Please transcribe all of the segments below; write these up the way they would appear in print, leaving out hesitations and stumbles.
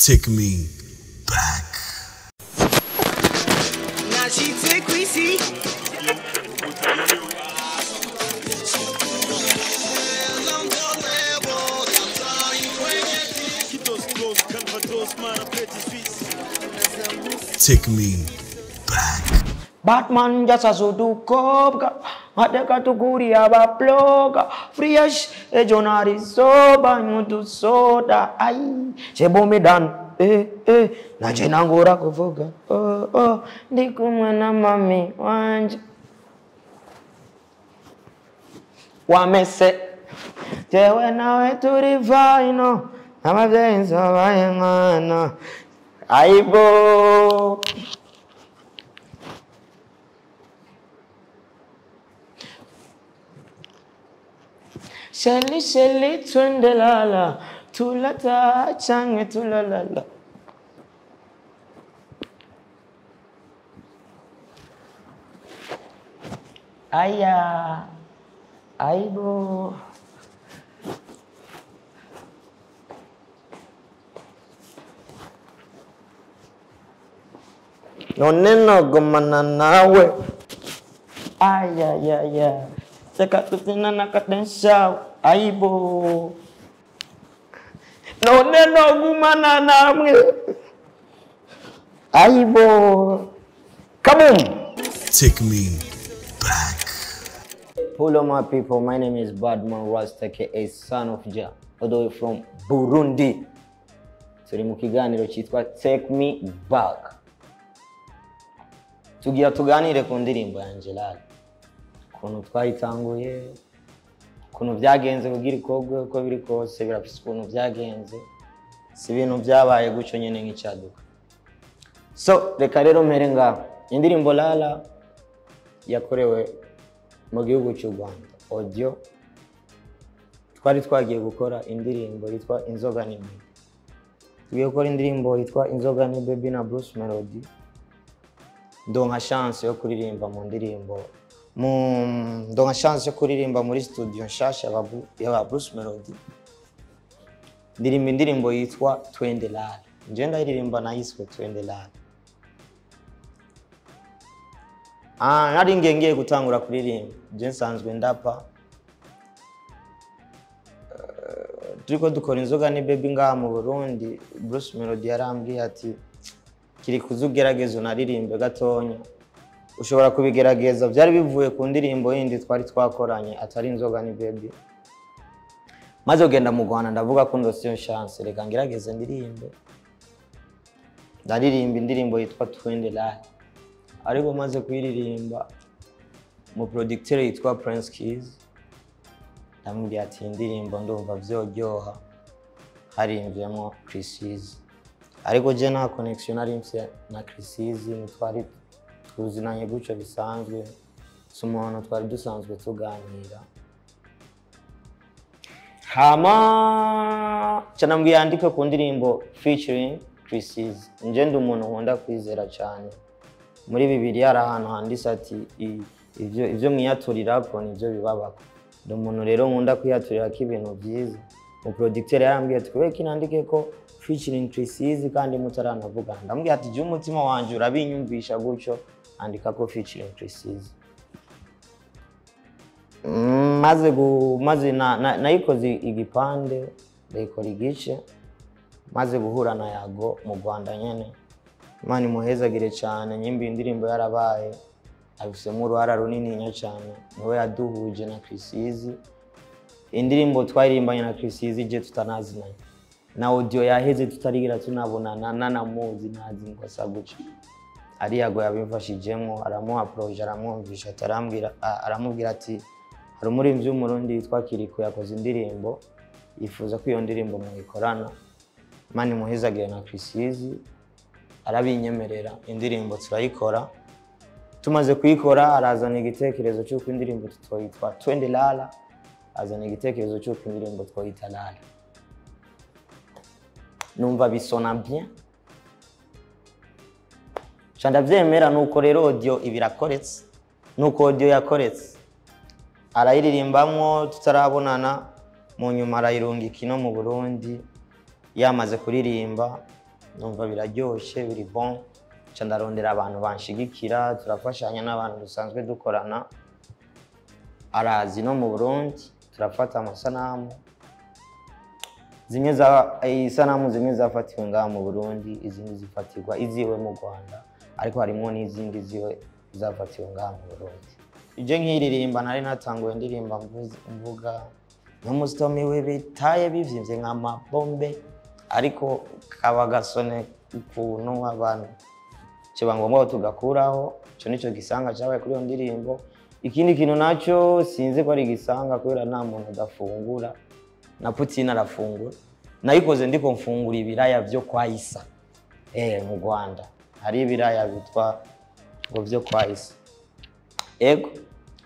Take me back. Now she take we see. Take me back. Batman just as do cobra, mate category aba ploga, fresh e jonari soba nyutu soda ai, chebo me dan na chenangura kuvuga ndikumana mami wanje wamese jewe nawe turivaino amavenzo bayangana aibo. Shelly, twende Lala, tulata change tulalala. Aya, aibo. Noneno gomana nawe. Aya. Seka tutina nakatensha aibo. Noneno gumana namwe. Aibo. Come on. Take me back. Hello my people, my name is Badman Rasta aka Son of Jah, all the way from Burundi. Turi mu kiganiro cyitwa Take Me Back. Tugiye tuganire ku ndirimbo yanje Lala. Ukuntu twayitanguye, ukuntu byagenze kugira ikogwe uko biri kose birafise ukuntu byagenze, si ibintu byabaye gucyo nyene nk'icyaduka. So reka rero mpere ngaho. Indirimbo Lala yakorewe mu gihugu cy'u Rwanda, audio. Twari twagiye gukora indirimbo yitwa Inzoga ni Baby. Tugiye gukora indirimbo yitwa Inzoga ni Baby na Bruce Melodie. Ndonka chance yo kuririmba mu ndirimbo ndonka chance yo kuririmba muri studio nshasha ya Bruce Melodie. Ndirimba indirimbo yitwa Twende Lala. Nje ndayiririmba nayiswe Twende Lala. Nari ngiye gutangura kuririmba. Je nsanzwe ndapa. Turiko dukora Inzoga ni Baby ngaha mu Burundi. Bruce Melodie yarambwiye ati Kirikou ugerageza unaririmbe gatonya. Ushobora kubigerageza, byari bivuye ku ndirimbo yindi twari twakoranye atari Inzoga ni Baby. Maze ugenda mu Rwanda ndavuga ko ndose chance reka ngerageze ndirimbe. Ndaririmba indirimbo yitwa Twende Lala. Ariko maze kuyiririmba mu producteur yitwa Prince Keys ndamubwiye ati indirimbo ndumva byoryoha harimbyemo Chris's. Ariko je nta connection ari mfite na Chris's, twari tuzinanye guco bisanzwe, sumuntu twari dusanzwe tuganira. Hama canambwiye andike ku ndirimbo featuring Chris's. Nje ndi umuntu nkunda kwizera cyane. Muri Bibiliya ari ahantu handitse ati ivyo mwiyaturira ko nivyo bibabako. Ndi umuntu rero nkunda kwiyaturira ko ibintu byiza. Mu producteur yarambwiye ati kubera kinandike ko featuring Chris's kandi mutaranavuga. Ndamubwiye ati je umutima wanje urabinyumvisha guco andika ko featuring Chris's. Maze nayikoze igipande ndayikora igice, maze guhura na Yago mu Rwanda nyene. Imana imuhezagire cyane, nyimbi indirimbo yarabaye abifisemo uruhara runini cyane, niwe yaduhuje na Chris's. Indirimbo twayirimbanye na Chris's je tutanazinanye, na audio yaheze tutarigira tunabonana nanamuzi nazi ngo saguca. Ari Yago yabimfashijemo, aramuha projet aramwumvisha, aramubwira ati hari umuririmbyi w'umurundi yitwa Kirikou yakoze indirimbo, yifuza ko iyo ndirimbo muyikorana. Imana imuhezagire na Chris's arabinyemerera, indirimbo turayikora. Tumaze kuyikora arazana igitekerezo cy'uko indirimbo tutoyitwa Twende Lala, azana igitekerezo cy'uko indirimbo twoyita Lala. Numva bisona bien, candavyemera. Nuko rero audio ibirakoretse, nuko audio yakoretse arayiririmbamwo tutarabonana, mu nyuma arayirungika ino mu Burundi. Yamaze kuririmba numva biraryoshe biri bon, ca ndarondera abantu banshigikira, turafashanya n'abantu dusanzwe dukorana arazi no mu Burundi, turafata amasanamu isanamu zimwe zafatiwe ngaha mu Burundi, izindi zifatirwa iziwe mu Rwanda, ariko harimo n'izindi ziwe zafatiwe ngaha mu Burundi. Ije nkiririmba nari natanguye ndirimba mvuga n'umusitomi w'ibitaye bivyimbye nk'amabombe, ariko kaba gasone ukuntu abantu kiba ngombwa tugakuraho. Ico nico gisanga cyabaye kuri iyo ndirimbo. Ikindi kintu naco sinzi ko ari igisanga kubera nta muntu adafungura na Putin arafungura. Nayikoze ndiko mfungura ibiraya byo kwa Isa mu Rwanda hari ibiraya bitwa ngo byo kwa Isa. Ego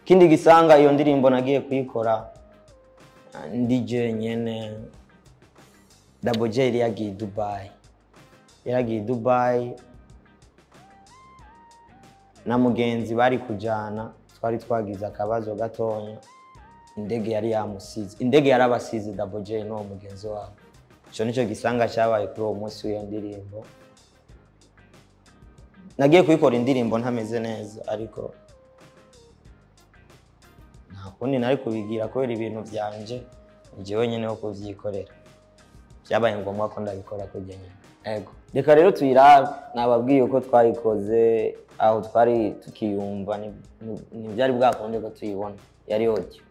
kindi gisanga iyo ndirimbo nagiye kuyikora ndije nyene Double J yagiye Dubai na mugenzi bari kujana, twari twagize akabazo gatonya, indege yari yamusize, indege yarabasize Double J no mugenzi wabo. Ico nico gisanga cyabaye kuri uwo munsi w'iyo ndirimbo. Nagiye kuyikora indirimbo ntameze neza, ariko nta kundi nari kubigira kubera ibintu byanje jewe nyene ho kuvyikorera, byabaye ngombwa ko ndabikora kujya nyene. Ego reka rero tuyirabe, nababwiye uko twayikoze aho twari tukiyumva, ni byari bwakonde ko tuyibona, yari audio.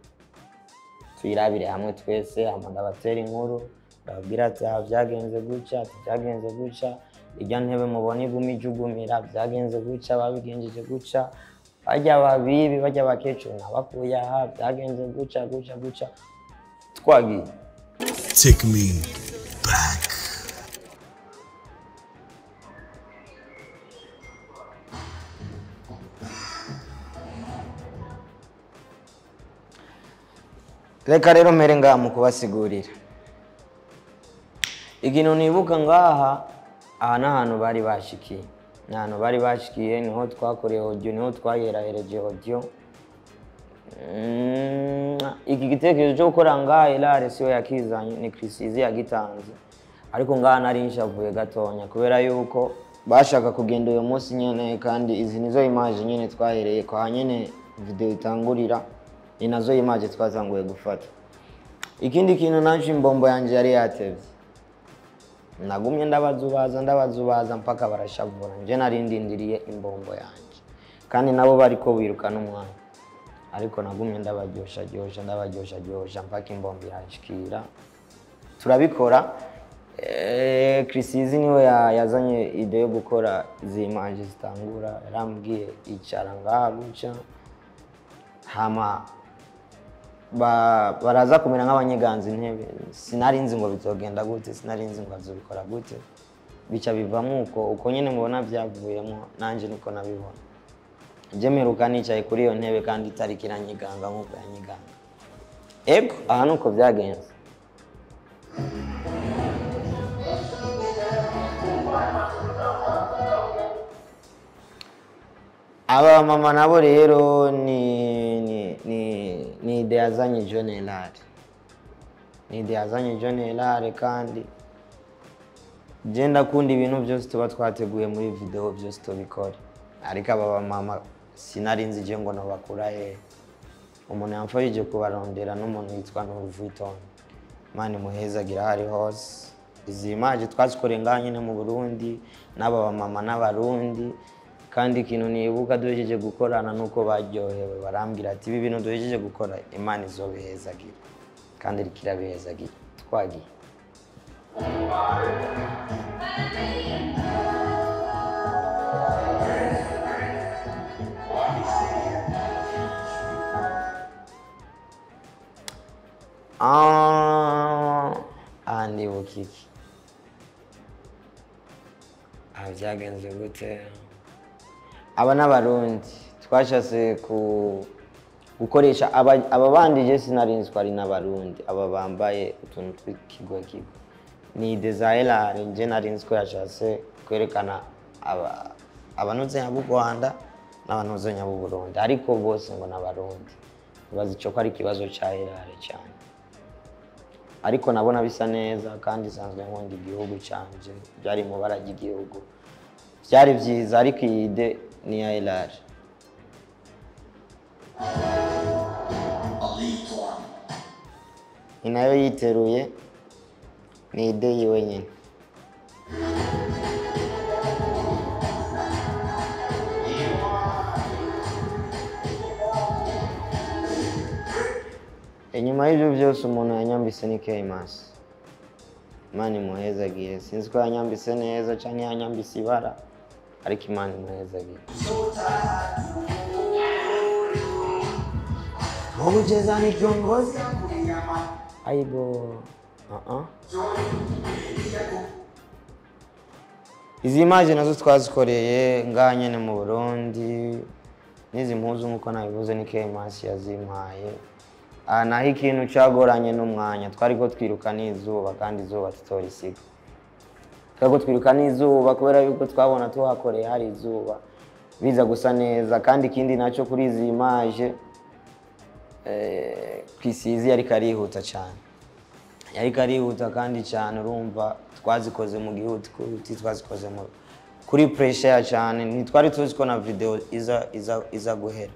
Tuyirabire hamwe twese, hama ndabatera inkuru ndababwira ati byagenze guca, byagenze guca, irya ntebe mubona iguma ijugumira, byagenze guca, babigenjeje guca, bajya babibi bajya bakecuru nabakuye aha, byagenze guca twagiye. Take me back. Reka rero mere ngaha mu kubasigurira ikintu nibuka ngaha. Aha n'ahantu bari bashikiye, n'ahantu bari bashikiye, niho twakoreye audio, niho twayerahereje audio. Iki gitekerezo cyo gukora ngaha Lala siyo yakizanye, ni Krisizi yagitanze, ariko ngaha nari nshavuye gatonya kubera yuko bashaka kugenda uyu munsi nyene, kandi izi nizo image nyene twahereye kwa nyene video itangurira, ni nazo image twazanguye gufata. Ikindi kintu naco imbombo yanje yari yatevye, nagumye ndabazubaza mpaka barashavura. Nje narindindiriye imbombo yanje, kandi nabo bariko birukana umwana, ariko nagumye ndabaryosha mpaka imbombo irashikira, turabikora. Krisizi niwe yazanye ide yo gukora izi image zitangura, yarambwiye icara ngaha guca, hama baraza kumera nk'abanyeganza intebe. Sinari nzi ngo bizogenda gute, sinari nzi ngo azobikora gute, bica bivamo uko nyene mubona byavuyemo, nanje niko nabibona. Je meruka nicaye kuri iyo ntebe kandi itariki iranyiganga nk'uko yanyiganga. Ego aha nuko byagenze. Aba mama nabo rero ni ide yazanye John Lala, kandi je ndakunda ibintu byose tuba twateguye muri video byose tubikora, ariko aba mama sinari nzi je ngo nabakura umuntu yamfashije kubarondera n'umuntu yitwa Vuitton. Mani muhezagira hari hose. Izi image twazikoreye ngaha nyene mu Burundi n'aba mama n'abarundi, kandi ikintu nibuka duhejeje gukorana nuko baryohewe, barambwira ati ibi bintu duhejeje gukora Imana izobihezagira, kandi rikirabihezagira. Twagiye. Andi bukiki byagenze gute? Aba n'abarundi twashase gukoresha aba bandi je sinarinzi ko ari n'abarundi, aba bambaye utuntu tw'ikigwa ni designer. Je narinzi ko yashase kwerekana abanuze nyabo Rwanda n'abantuze nyabo Burundi, ariko bose ngo n'abarundi. Bazi cyo ko ari kibazo cya Lala cyane. ariko nabona bisa neza kandi sanzwe nkunda igihugu canje byari mu bara ry'igihugu byari byiza ariko iyi ide ni ya Lala inayo yiteruye ni ide yiwe nyine inyuma y'ibyo byose umuntu yanyambise ni K-Mas Imana imuhezagiye sinzi ko yanyambise neza cyangwa yanyambise ibara ariko Imana imuhezagiye Mugeza ni kiongozi aibo izi image nazo twazikoreye ngaha nyene mu Burundi nizi mpuzu nkuko nabivuze ni K-Mas yazimpaye naho ikintu cyagoranye n'umwanya twariko twiruka n'izuba kandi izuba tutorisiga twariko twiruka n'izuba kubera yuko twabona tuhakoreye hari izuba biza gusa neza kandi ikindi nacyo kuri izi image kwisizi yari karihuta cyane yari karihuta kandi cyane urumva twazikoze mu gihuti twazikoze kuri pressure cyane ntitwari tuzi ko na video iza guhera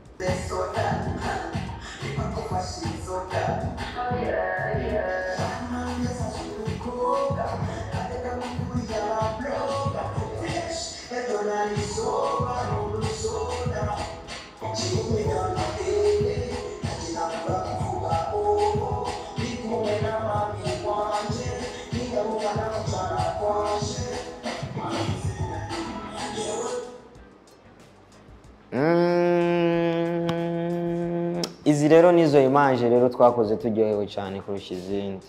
Izi rero nizo image rero twakoze turyohewe cyane kurusha izindi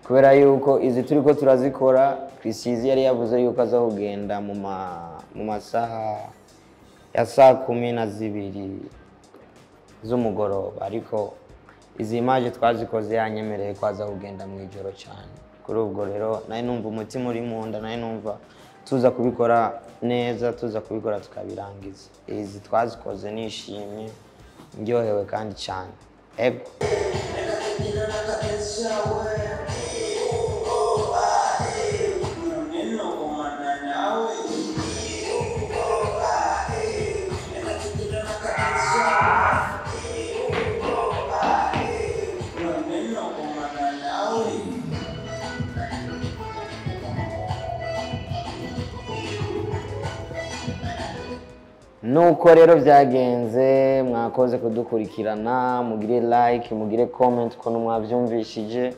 kubera yuko izi turiko turazikora Krisizi yari yavuze yuko aza kugenda mu masaha ya saa 12 z'umugoroba ariko izi image twazikoze yanyemereye ko aza kugenda mu ijoro cyane kuri ubwo rero naye numva umutima uri mu nda naye numva tuza kubikora neza tuza kubikora tukabirangiza izi twazikoze nishimye ndyohewe kandi cyane ego nuko rero byagenze mwakoze kudukurikirana mugire like mugire comment ko mwavyumvishije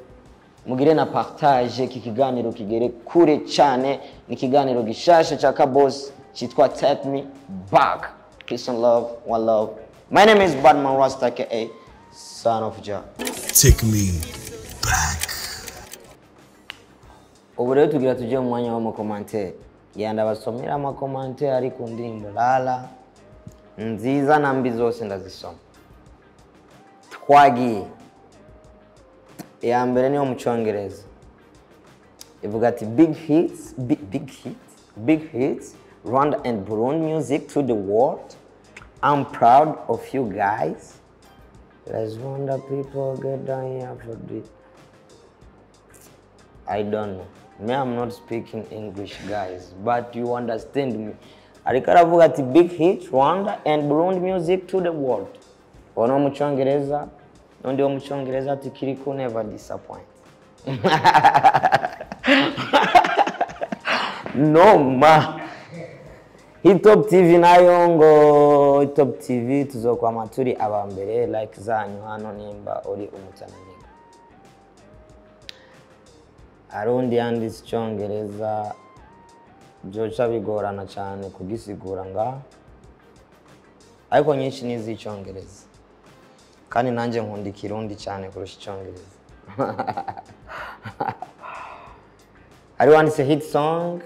mugire na partage iki kiganiro kigere kure cyane ni kiganiro gishasha cha Kaboss cyitwa Take Me Back. Peace and love, one love. My name is Badman Rasta aka Son of Jah. Take me back. Ubu rero tugira tuje mu mwanya wa commentaire yanda basomera ama commentaire ari ku ndirimbo Lala nziza na mbi zose ndazisoma twagiye ya mbere niyo mu Cyongereza ivuga ati big hits Rwanda and Burundi music to the world. I'm proud of you guys. Let's Rwanda people get down here for this. I don't know. Me, I'm not speaking English, guys, but you understand me. Arikaravuga ati big hit Rwanda and Burundi music to the world. Ono mu Cyongereza, undi wo mu Cyongereza ati Kirikou never disappoint. No ma. Hitop TV nayo ngo Hitop TV tuzokwama turi abambere like zanyu hano nimba uri umutananiga. Arundi yanditse Cyongereza byoca bigorana cyane kugisigura nga ariko nyinshi nizi Cyongereza kandi nanje nkunda Kirundi cyane kurusha Cyongereza. Ari wanditse hit song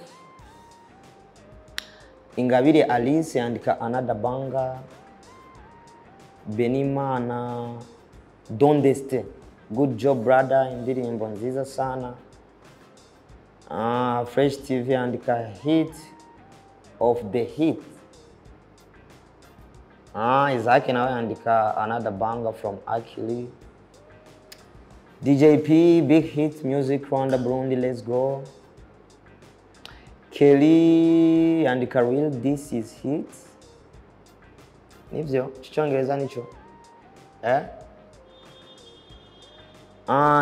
Ingabire Alice yandika another banger. Benimana Dondeste good job brother indirimbo nziza sana. Fresh TV yandika hit of the hit. Isaac nawe yandika another banger from Akili. DJP, Big Hit Music, Rwanda, Burundi, let's go. Kelly and Karil, this is hit. Nivyo, chichongereza nicho.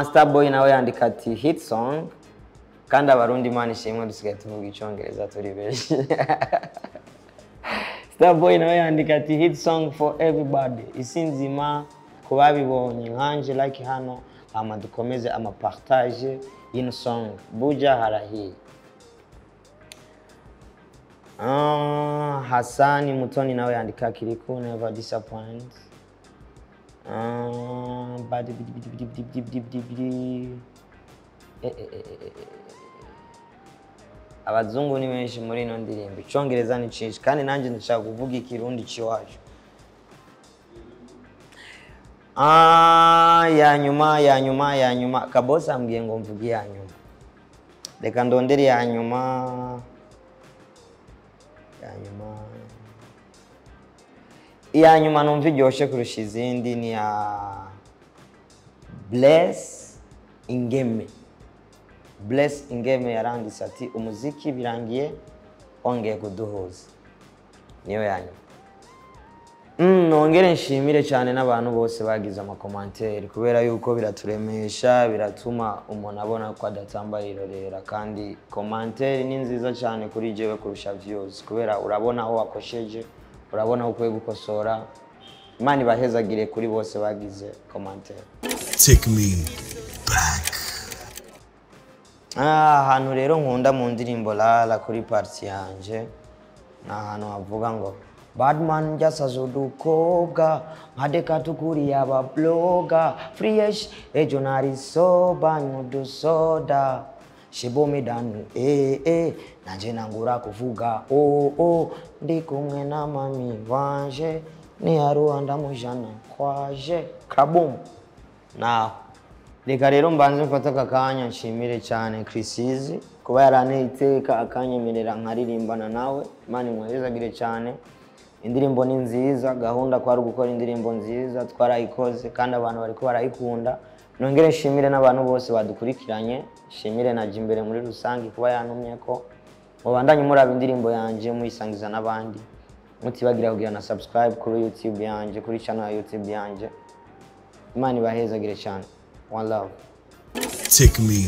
Starboy nawe yandika ati hit song. Kandi abarundi mani shimwe dusigaye tuvuga icyongereza turi benshi. Starboy nawe yandika ati hit song for everybody. Isi nzima kubabibonye nkanje like hano ama dukomeze ama partage ino song. Buja harahi. Hasani Mutoni nawe yandika Kirikou never disappoint. Abazungu ni benshi muri ino ndirimbo. Icyongereza ni cyinshi kandi nanjye ndashaka kuvuga ikirundi cyiwacu. Ya nyuma kabosa ambwiye ngo mvuge ya nyuma. Reka ndondere ya nyuma. Ya nyuma numva iryoshe kurusha izindi ni ya Bless Ingeme. Bless Ingeme yaranditse ati umuziki birangiye ongeye kuduhuza. Niyo ya nyuma. Nongere nshimire cyane n'abantu bose bagize amakomantere kubera yuko biraturemesha, biratuma umuntu abona ko adatambaye irorera, kandi komantere ni nziza cyane kuri jewe kurusha views kubera urabona aho wakosheje, urabona aho ukwiye gukosora. Imana ibahezagire kuri bose bagize komantere. Take me back. Ahantu rero nkunda mu ndirimbo Lala kuri party yanje na ahantu havuga ngo Badman jasazo dukobwa nkadeka tukuri aba bloga fresh ejo nari soba nyudu soda shibomi danu nanje nangura kuvuga ndi kumwe na mami wanje ni haruanda mujana kwaje kabum. Now reka rero mbanze mfata akanya nshimire cyane Krisizi kuba yaranteye iteka akanyemerera nkaririmbana nawe. Imana imuhezagire cyane. Indirimbo ni nziza, gahunda kwari gukora indirimbo nziza, twarayikoze kandi abantu bariko barayikunda. Nongere nshimire n'abantu bose badukurikiranye, nshimire na Jimbere muri rusangi kuba yantumye ko mubandanye muraba indirimbo yanje muyisangiza n'abandi. Mutibagira kugira na subscribe kuri YouTube yanje, kuri channel ya YouTube yanje. Imana ibahezagire cyane. One love. Take me